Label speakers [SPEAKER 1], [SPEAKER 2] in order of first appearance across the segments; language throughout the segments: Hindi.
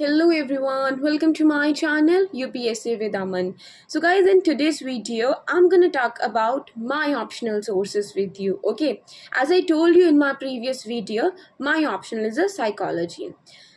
[SPEAKER 1] Hello everyone, welcome to my channel UPSC with Aman. So guys, in today's video, I'm gonna talk about my optional sources with you. Okay, as I told you in my previous video, my optional is a psychology.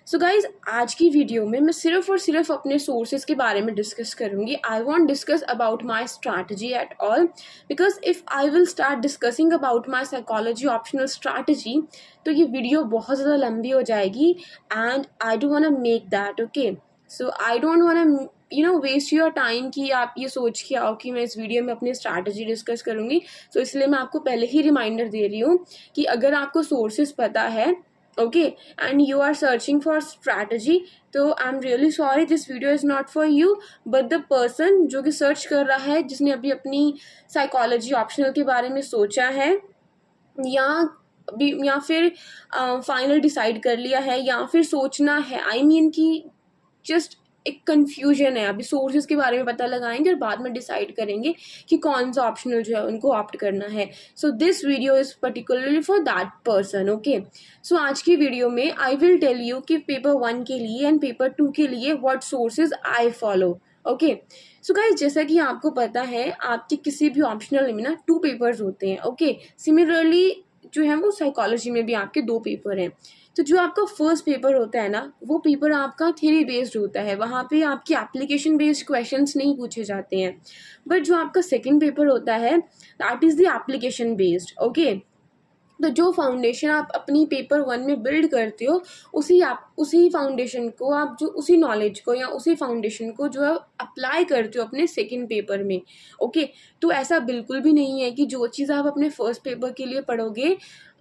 [SPEAKER 1] So guys आज की वीडियो में मैं सिर्फ और सिर्फ अपने सोर्सेज के बारे में डिस्कस करूँगी. I want discuss about my strategy at all, because if I will start discussing about my psychology optional strategy तो ये वीडियो बहुत ज़्यादा लंबी हो जाएगी and I don't want to make that. Okay, so I don't want to waste your time कि आप ये सोच के आओ कि मैं इस वीडियो में अपनी स्ट्रैटेजी डिस्कस करूँगी. सो इसलिए मैं आपको पहले ही रिमाइंडर दे रही हूँ कि अगर आपको सोर्सेज पता है okay and you are searching for strategy तो I'm really sorry this video is not for you, but the person जो कि सर्च कर रहा है, जिसने अभी अपनी साइकोलॉजी ऑप्शनल के बारे में सोचा है या फिर फाइनल डिसाइड कर लिया है या फिर सोचना है, आई मीन कि जस्ट एक कन्फ्यूजन है. अभी सोर्सेज के बारे में पता लगाएंगे और बाद में डिसाइड करेंगे कि कौन सा ऑप्शनल जो है उनको ऑप्ट करना है. So this video is particularly for that person. Okay, so आज की वीडियो में आई विल टेल यू कि पेपर 1 के लिए एंड पेपर 2 के लिए what sources I follow. Okay, so guys जैसा कि आपको पता है आपके किसी भी ऑप्शनल में ना 2 पेपर्स होते हैं. ओके, सिमिलरली जो है वो साइकोलॉजी में भी आपके 2 पेपर हैं. तो जो आपका फर्स्ट पेपर होता है ना, वो पेपर आपका थ्योरी बेस्ड होता है. वहाँ पे आपके एप्लीकेशन बेस्ड क्वेश्चंस नहीं पूछे जाते हैं. बट जो आपका सेकंड पेपर होता है that is the application based. Okay, तो जो फाउंडेशन आप अपनी पेपर 1 में बिल्ड करते हो उसी फाउंडेशन को आप जो उसी नॉलेज को या उसी फाउंडेशन को जो है अप्लाई करते हो अपने सेकंड पेपर में. ओके, तो ऐसा बिल्कुल भी नहीं है कि जो चीज़ आप अपने फर्स्ट पेपर के लिए पढ़ोगे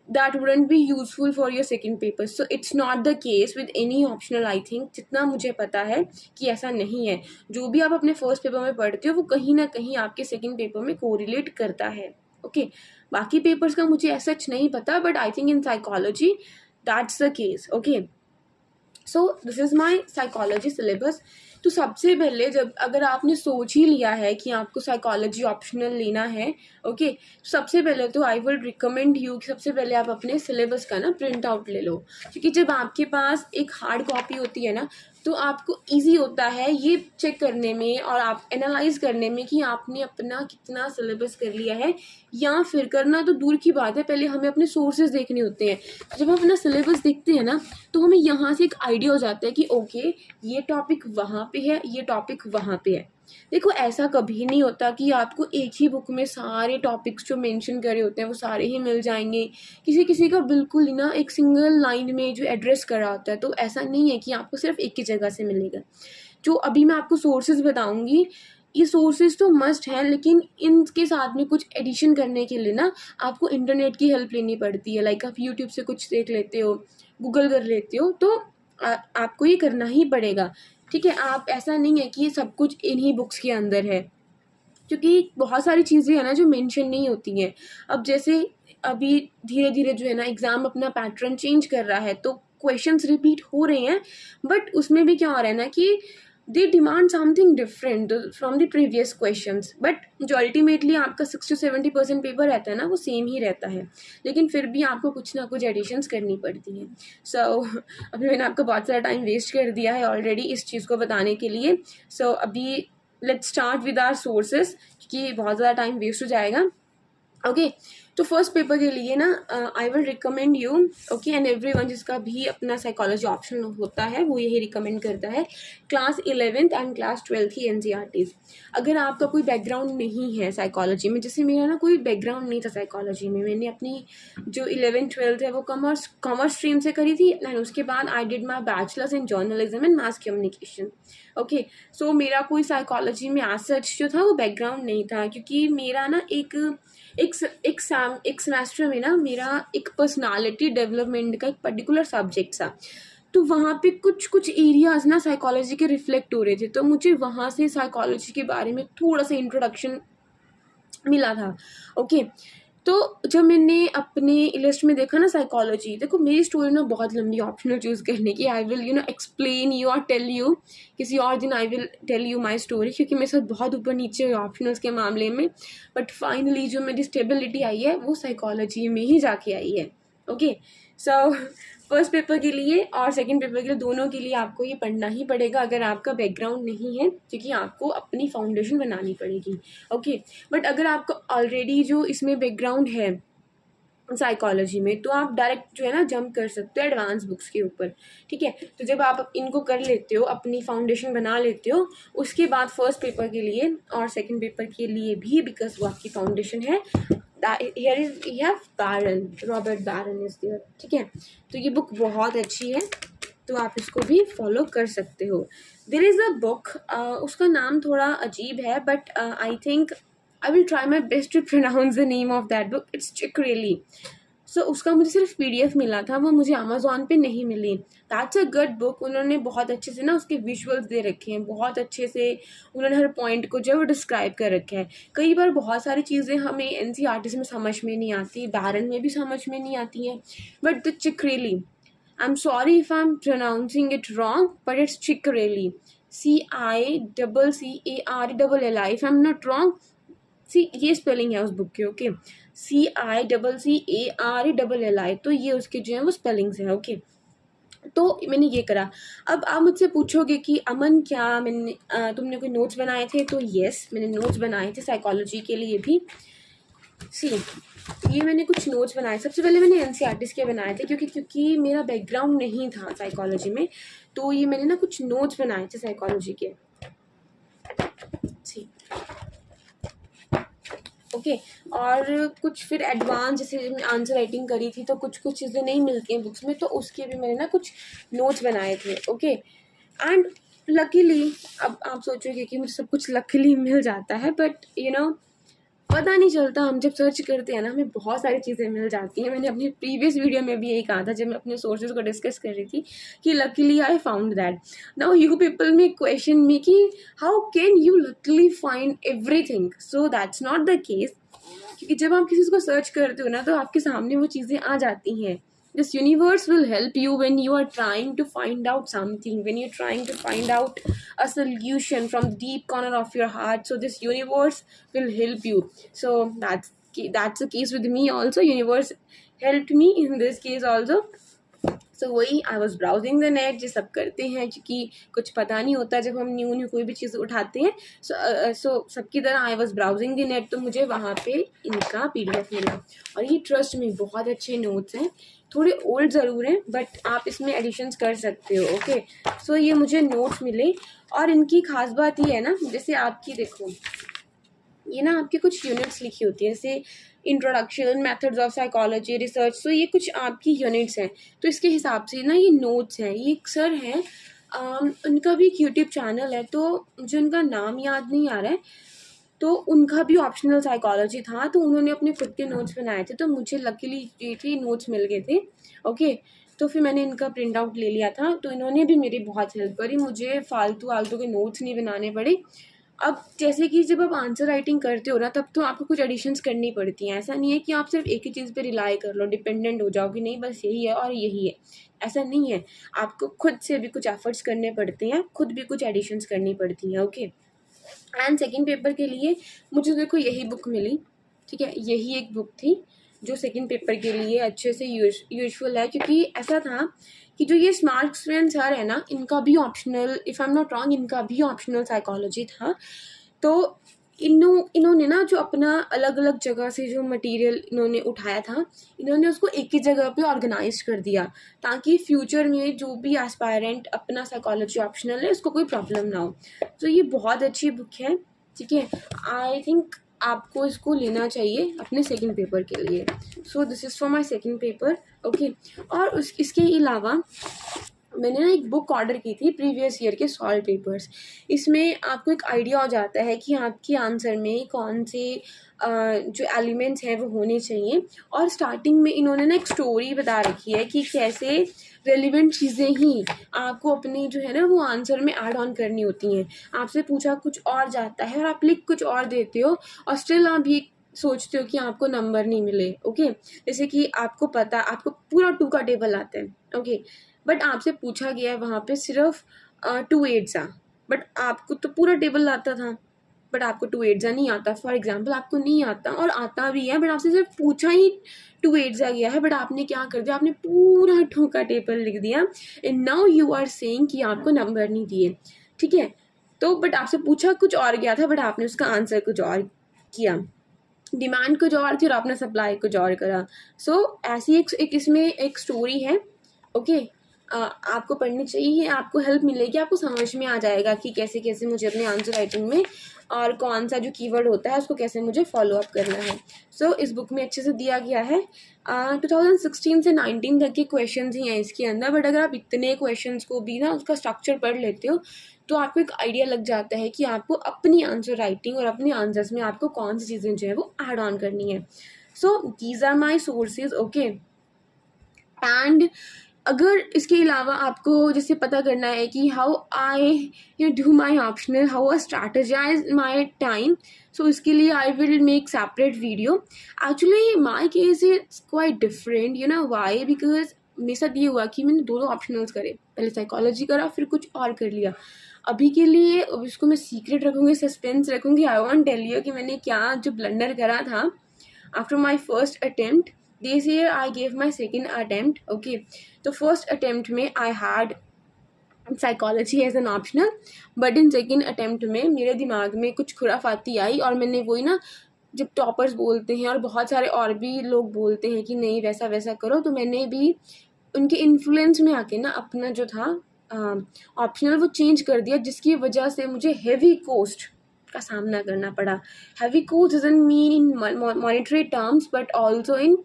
[SPEAKER 1] that wouldn't be useful for your second paper. So it's not the case with any optional. I think जितना मुझे पता है कि ऐसा नहीं है. जो भी आप अपने फर्स्ट पेपर में पढ़ते हो वो कहीं ना कहीं आपके सेकंड पेपर में कोरिलेट करता है. ओके, बाकी पेपर्स का मुझे ऐसा नहीं पता, but I think in psychology that's the case. Okay, so this is my psychology syllabus. तो सबसे पहले जब अगर आपने सोच ही लिया है कि आपको साइकोलॉजी ऑप्शनल लेना है, ओके, सबसे पहले तो आई विल रिकमेंड यू कि सबसे पहले आप अपने सिलेबस का ना प्रिंट आउट ले लो. क्योंकि जब आपके पास एक हार्ड कॉपी होती है ना तो आपको इजी होता है ये चेक करने में और आप एनालाइज करने में कि आपने अपना कितना सिलेबस कर लिया है, या फिर करना तो दूर की बात है, पहले हमें अपने सोर्सेज देखने होते हैं. जब हम अपना सिलेबस देखते हैं ना तो हमें यहाँ से एक आइडिया हो जाता है कि ओके ये टॉपिक वहाँ पे है, ये टॉपिक वहाँ पे है. देखो ऐसा कभी नहीं होता कि आपको एक ही बुक में सारे टॉपिक्स जो मेंशन करे होते हैं वो सारे ही मिल जाएंगे. किसी किसी का बिल्कुल ना एक सिंगल लाइन में जो एड्रेस करा होता है, तो ऐसा नहीं है कि आपको सिर्फ एक ही जगह से मिलेगा. जो अभी मैं आपको सोर्सेज बताऊंगी ये सोर्सेज तो मस्ट हैं, लेकिन इनके साथ में कुछ एडिशन करने के लिए ना आपको इंटरनेट की हेल्प लेनी पड़ती है. लाइक आप यूट्यूब से कुछ देख लेते हो, गूगल कर लेते हो, तो आपको ये करना ही पड़ेगा. ठीक है, आप ऐसा नहीं है कि ये सब कुछ इन्हीं बुक्स के अंदर है, क्योंकि बहुत सारी चीज़ें हैं ना जो मेंशन नहीं होती हैं. अब जैसे अभी धीरे धीरे जो है ना एग्ज़ाम अपना पैटर्न चेंज कर रहा है तो क्वेश्चंस रिपीट हो रहे हैं, बट उसमें भी क्या हो रहा है ना कि they demand something different from the previous questions. But जो अल्टीमेटली आपका 60-70% पेपर रहता है ना वो सेम ही रहता है, लेकिन फिर भी आपको कुछ ना कुछ एडिशंस करनी पड़ती हैं. सो अभी मैंने आपका बहुत सारा टाइम वेस्ट कर दिया है ऑलरेडी इस चीज़ को बताने के लिए. सो अभी let's start with our sources, क्योंकि बहुत ज़्यादा टाइम वेस्ट हो जाएगा. ओके, तो फर्स्ट पेपर के लिए ना I will recommend you, okay, and everyone जिसका भी अपना साइकोलॉजी ऑप्शन होता है वो यही रिकमेंड करता है, class 11th and class 12th की NCERTs. अगर आपका कोई बैकग्राउंड नहीं है साइकोलॉजी में, जैसे मेरा ना कोई बैकग्राउंड नहीं था साइकोलॉजी में, मैंने अपनी जो 11th-12th है वो कॉमर्स स्ट्रीम से करी थी, एंड उसके बाद I did my bachelors in journalism and mass communication. Okay, so मेरा कोई साइकोलॉजी में एज सच जो था वो बैकग्राउंड नहीं था, क्योंकि मेरा ना एक सेमेस्टर में ना मेरा एक पर्सनालिटी डेवलपमेंट का एक पर्टिकुलर सब्जेक्ट था, तो वहाँ पे कुछ एरियाज ना साइकोलॉजी के रिफ्लेक्ट हो रहे थे, तो मुझे वहाँ से साइकोलॉजी के बारे में थोड़ा सा इंट्रोडक्शन मिला था. ओके, तो जब मैंने अपने लिस्ट में देखा ना साइकोलॉजी, देखो मेरी स्टोरी ना बहुत लंबी ऑप्शनल चूज़ करने की. आई विल एक्सप्लेन यू और टेल यू किसी और दिन. I will tell you my story, क्योंकि मेरे साथ बहुत ऊपर नीचे हुए ऑप्शनल्स के मामले में, बट फाइनली जो मेरी स्टेबिलिटी आई है वो साइकोलॉजी में ही जाके आई है. ओके, सो फर्स्ट पेपर के लिए और सेकंड पेपर के लिए दोनों के लिए आपको ये पढ़ना ही पड़ेगा अगर आपका बैकग्राउंड नहीं है, क्योंकि आपको अपनी फाउंडेशन बनानी पड़ेगी। ओके, बट अगर आपका ऑलरेडी जो इसमें बैकग्राउंड है साइकोलॉजी में, तो आप डायरेक्ट जो है ना जंप कर सकते हो एडवांस बुक्स के ऊपर। ठीक है, तो जब आप इनको कर लेते हो, अपनी फाउंडेशन बना लेते हो, उसके बाद फर्स्ट पेपर के लिए और सेकंड पेपर के लिए भी, बिकॉज वो आपकी फाउंडेशन है, here is we have Baron, Robert Baron is there. ठीक है, तो ये बुक बहुत अच्छी है, तो आप इसको भी फॉलो कर सकते हो। देयर इज़ अ बुक, उसका नाम थोड़ा अजीब है, but I think I will try my best to pronounce the name of that book. It's Chick really. So उसका मुझे सिर्फ PDF मिला था, वो मुझे Amazon पे नहीं मिली। That's a good book. उन्होंने बहुत अच्छे से ना उसके विजुअल्स दे रखे हैं, बहुत अच्छे से उन्होंने हर पॉइंट को जो है वो डिस्क्राइब कर रखा है। कई बार बहुत सारी चीज़ें हमें NCERT में समझ में नहीं आती, बैरन में भी समझ में नहीं आती हैं, but the Chick really, I'm sorry if I'm pronouncing it wrong, but it's Chick really, CICCARELLI, if I'm not wrong। सी ये स्पेलिंग है उस बुक के। ओके, CICCARELLI, तो ये उसके जो है वो स्पेलिंग्स हैं। ओके, तो मैंने ये करा। अब आप मुझसे पूछोगे कि अमन क्या तुमने कोई नोट्स बनाए थे? तो यस, मैंने नोट्स बनाए थे साइकोलॉजी के लिए भी। सी ये मैंने कुछ नोट्स बनाए। सबसे पहले मैंने NCERT के बनाए थे, क्योंकि मेरा बैकग्राउंड नहीं था साइकोलॉजी में, तो ये मैंने ना कुछ नोट्स बनाए थे साइकोलॉजी के। सी ओके, और कुछ फिर एडवांस, जैसे मैंने आंसर राइटिंग करी थी, तो कुछ चीज़ें नहीं मिलती हैं बुक्स में, तो उसके भी मैंने ना कुछ नोट्स बनाए थे। ओके, एंड लकीली, अब आप सोचोगे कि मुझे सब कुछ लकीली मिल जाता है, बट यू नो पता नहीं चलता, हम जब सर्च करते हैं ना हमें बहुत सारी चीज़ें मिल जाती हैं। मैंने अपनी प्रीवियस वीडियो में भी यही कहा था, जब मैं अपने सोर्सेज को डिस्कस कर रही थी, कि luckily I found that. Now you people may question me कि how can you luckily find everything? So that's not the case, क्योंकि जब आप किसी को सर्च करते हो ना, तो आपके सामने वो चीज़ें आ जाती हैं। This universe will help you when you are trying to find out something, when you're trying to find out a solution from the deep corner of your heart. So this universe will help you. So that's the case with me also. Universe helped me in this case also. सो वही, I was browsing the net, जो सब करते हैं, क्योंकि कुछ पता नहीं होता जब हम न्यू कोई भी चीज़ उठाते हैं। सो सबकी तरह I was browsing the net, तो मुझे वहाँ पे इनका PDF मिला, और ये ट्रस्ट में बहुत अच्छे नोट्स हैं, थोड़े ओल्ड ज़रूर हैं, बट आप इसमें एडिशंस कर सकते हो। ओके, सो ये मुझे नोट्स मिले, और इनकी खास बात ये है ना, जैसे आपकी देखो, ये ना आपकी कुछ यूनिट्स लिखी होती है, जैसे introduction, methods of psychology, research, so ये कुछ आपकी यूनिट्स हैं, तो इसके हिसाब से ना ये नोट्स हैं। ये एक सर हैं, उनका भी एक यूट्यूब चैनल है, तो मुझे उनका नाम याद नहीं आ रहा है, तो उनका भी ऑप्शनल साइकोलॉजी था, तो उन्होंने अपने खुद के नोट्स बनाए थे, तो मुझे लकीली ये नोट्स मिल गए थे। ओके, तो फिर मैंने इनका प्रिंट आउट ले लिया था, तो इन्होंने भी मेरी बहुत हेल्प करी, मुझे फालतू के नोट्स नहीं बनाने पड़े। अब जैसे कि जब आप आंसर राइटिंग करते हो ना, तब तो आपको कुछ एडिशंस करनी पड़ती हैं। ऐसा नहीं है कि आप सिर्फ एक ही चीज़ पे रिलाई कर लो, डिपेंडेंट हो जाओ कि नहीं बस यही है और यही है, ऐसा नहीं है। आपको खुद से भी कुछ एफर्ट्स करने पड़ते हैं, खुद भी कुछ एडिशंस करनी पड़ती हैं। ओके, एंड सेकंड पेपर के लिए मुझे देखो यही बुक मिली। ठीक है, यही एक बुक थी जो सेकंड पेपर के लिए अच्छे से यूजफुल है, क्योंकि ऐसा था कि जो ये स्मार्ट स्टूडेंट सर है ना, इनका भी optional, if I am not wrong, इनका भी ऑप्शनल साइकोलॉजी था। तो इन्होंने ना जो अपना अलग अलग जगह से जो मटेरियल इन्होंने उठाया था, इन्होंने उसको एक ही जगह पे ऑर्गेनाइज कर दिया, ताकि फ्यूचर में जो भी एस्पायरेंट अपना साइकोलॉजी ऑप्शनल है उसको कोई प्रॉब्लम ना हो। तो ये बहुत अच्छी बुक है। ठीक है, आई थिंक आपको इसको लेना चाहिए अपने सेकंड पेपर के लिए। So this is for my second paper. Okay, और इसके अलावा मैंने ना एक बुक ऑर्डर की थी प्रीवियस ईयर के सॉल्व पेपर्स। इसमें आपको एक आइडिया हो जाता है कि आपके आंसर में कौन से जो एलिमेंट्स हैं वो होने चाहिए, और स्टार्टिंग में इन्होंने ना एक स्टोरी बता रखी है कि कैसे रेलिवेंट चीज़ें ही आपको अपनी जो है ना वो आंसर में ऐड ऑन करनी होती हैं। आपसे पूछा कुछ और जाता है और आप लिख कुछ और देते हो, और स्टिल आप ये सोचते हो कि आपको नंबर नहीं मिले। ओके, जैसे कि आपको आपको पूरा 2 का टेबल आता है। ओके, बट आपसे पूछा गया है वहाँ पे सिर्फ 2 8 सा, बट आपको तो पूरा टेबल आता था। बट आपको 2/8 नहीं आता, फॉर एग्जाम्पल आपको नहीं आता और आता भी है बट आपसे सिर्फ पूछा ही 2/8 गया है, बट आपने क्या कर दिया, आपने पूरा ठोका टेबल लिख दिया and now you are saying कि आपको नंबर नहीं दिए, ठीक है। तो बट आपसे पूछा कुछ और गया था बट आपने उसका आंसर कुछ और किया, डिमांड कुछ और थी और आपने सप्लाई कुछ और करा। सो ऐसी एक इसमें एक स्टोरी है, ओके। आपको पढ़नी चाहिए, आपको हेल्प मिलेगी, आपको समझ में आ जाएगा कि कैसे कैसे मुझे अपने आंसर राइटिंग में और कौन सा जो कीवर्ड होता है उसको कैसे मुझे फॉलो अप करना है। सो इस बुक में अच्छे से दिया गया है। 2016 से 19 तक के क्वेश्चंस ही हैं इसके अंदर, बट अगर आप इतने क्वेश्चंस को भी ना उसका स्ट्रक्चर पढ़ लेते हो तो आपको एक आइडिया लग जाता है कि आपको अपनी आंसर राइटिंग और अपने आंसर्स में आपको कौन सी चीज़ें जो है वो ऐड ऑन करनी है। So these are my sources, okay. And अगर इसके अलावा आपको जैसे पता करना है कि how I do my optional, how I strategize my time, so इसके लिए I will make separate video. Actually my case is quite different, you know why, because मेरे साथ ये हुआ कि मैंने दो ऑप्शनल्स करे, पहले साइकोलॉजी करा फिर कुछ और कर लिया। अभी के लिए इसको मैं सीक्रेट रखूँगी, सस्पेंस रखूँगी। आई वॉन्ट टेल यू कि मैंने क्या जो ब्लंडर करा था after my first attempt. This year I gave my second attempt, okay. तो फर्स्ट अटेम्प्ट में I had psychology as an optional, but in second attempt में मेरे दिमाग में कुछ खुराफाती आई और मैंने वही ना, जब टॉपर्स बोलते हैं और बहुत सारे और भी लोग बोलते हैं कि नहीं वैसा वैसा करो, तो मैंने भी उनके इन्फ्लुएंस में आके ना अपना जो था ऑप्शनल वो चेंज कर दिया, जिसकी वजह से मुझे हेवी कॉस्ट का सामना करना पड़ा। Heavy cost doesn't mean in monetary terms but also in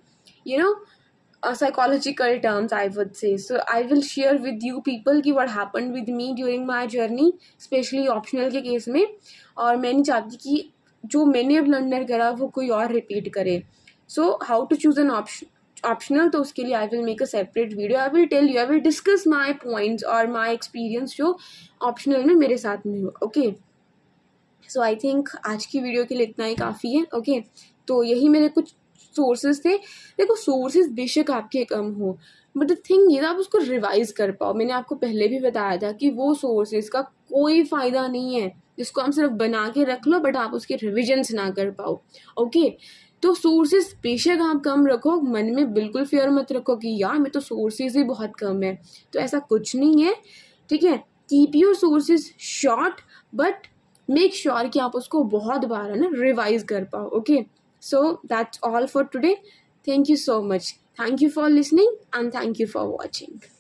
[SPEAKER 1] psychological terms, I would say. So I will share with you people कि what happened with me during my journey, especially optional के केस में। और मैं नहीं चाहती कि जो मैंने ब्लंडर करा वो कोई और रिपीट करे। So how to choose an optional, तो उसके लिए I will make a separate video. I will tell you, I will discuss my points और my experience जो optional में मेरे साथ में हुआ, okay? So I think आज की वीडियो के लिए इतना ही काफ़ी है, okay? तो यही मेरे कुछ सोर्सेज थे। देखो सोर्सेज बेशक आपके कम हो, बट द थिंग ये आप उसको रिवाइज कर पाओ। मैंने आपको पहले भी बताया था कि वो सोर्सेज का कोई फ़ायदा नहीं है जिसको हम सिर्फ बना के रख लो बट आप उसके रिविजन्स ना कर पाओ, ओके। तो सोर्सेज बेशक आप कम रखो, मन में बिल्कुल फेयर मत रखो कि यार मैं तो सोर्सेज ही बहुत कम है, तो ऐसा कुछ नहीं है, ठीक है। Keep your sources short but make sure कि आप उसको बहुत बार है ना रिवाइज कर पाओ, okay. So that's all for today. Thank you so much. Thank you for listening and thank you for watching.